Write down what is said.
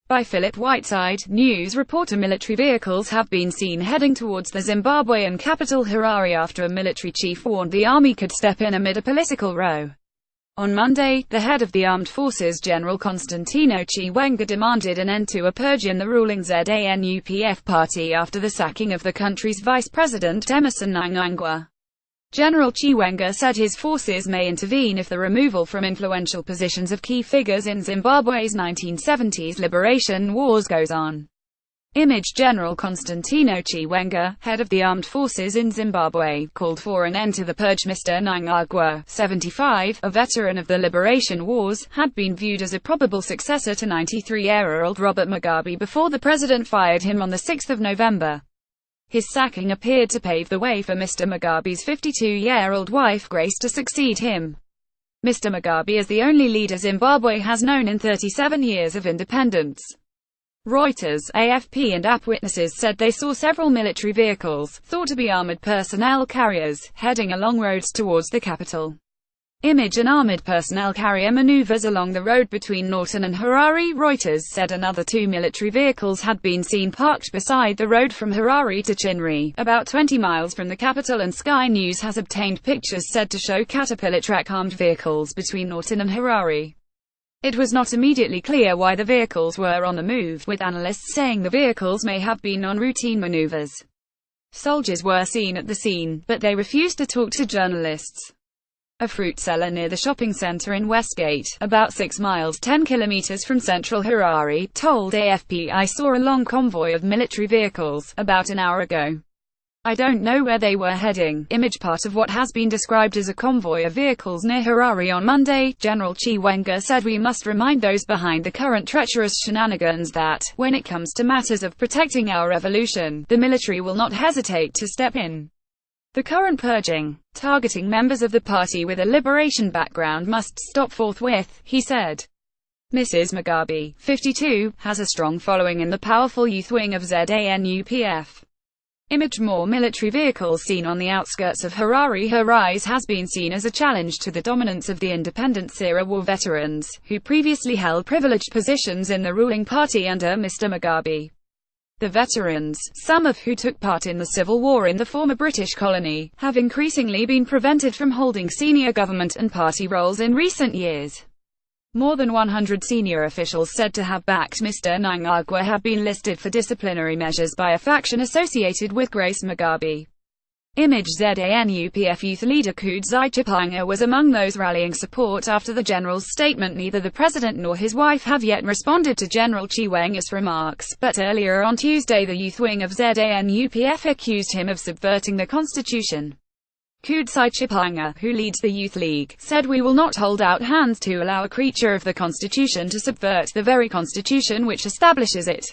By Philip Whiteside, news reporter. Military vehicles have been seen heading towards the Zimbabwean capital Harare after a military chief warned the army could step in amid a political row. On Monday, the head of the armed forces, General Constantino Chiwenga, demanded an end to a purge in the ruling ZANU-PF party after the sacking of the country's vice president Emmerson Mnangagwa. General Chiwenga said his forces may intervene if the removal from influential positions of key figures in Zimbabwe's 1970s liberation wars goes on. Image. General Constantino Chiwenga, head of the armed forces in Zimbabwe, called for an end to the purge. Mr. Mnangagwa, 75, a veteran of the liberation wars, had been viewed as a probable successor to 93-year-old Robert Mugabe before the president fired him on 6 November. His sacking appeared to pave the way for Mr. Mugabe's 52-year-old wife Grace to succeed him. Mr. Mugabe is the only leader Zimbabwe has known in 37 years of independence. Reuters, AFP and AP witnesses said they saw several military vehicles, thought to be armored personnel carriers, heading along roads towards the capital. Image. An armored personnel carrier maneuvers along the road between Norton and Harare. Reuters said another 2 military vehicles had been seen parked beside the road from Harare to Chinri, about 20 miles from the capital, and Sky News has obtained pictures said to show Caterpillar truck armed vehicles between Norton and Harare. It was not immediately clear why the vehicles were on the move, with analysts saying the vehicles may have been on routine maneuvers. Soldiers were seen at the scene, but they refused to talk to journalists. A fruit seller near the shopping center in Westgate, about 6 miles 10 kilometers from central Harare, told AFP, "I saw a long convoy of military vehicles about an hour ago. I don't know where they were heading." Image. Part of what has been described as a convoy of vehicles near Harare on Monday, General Chiwenga said, "We must remind those behind the current treacherous shenanigans that, when it comes to matters of protecting our revolution, the military will not hesitate to step in. The current purging, targeting members of the party with a liberation background, must stop forthwith," he said. Mrs. Mugabe, 52, has a strong following in the powerful youth wing of ZANU-PF. Image. More military vehicles seen on the outskirts of Harare. Her rise has been seen as a challenge to the dominance of the independence-era war veterans, who previously held privileged positions in the ruling party under Mr. Mugabe. The veterans, some of who took part in the civil war in the former British colony, have increasingly been prevented from holding senior government and party roles in recent years. More than 100 senior officials said to have backed Mr. Mnangagwa have been listed for disciplinary measures by a faction associated with Grace Mugabe. Image. ZANU-PF youth leader Kudzai Chipanga was among those rallying support after the general's statement. Neither the president nor his wife have yet responded to General Chiwenga's remarks, but earlier on Tuesday the youth wing of ZANU-PF accused him of subverting the constitution. Kudzai Chipanga, who leads the Youth League, said, "We will not hold out hands to allow a creature of the constitution to subvert the very constitution which establishes it."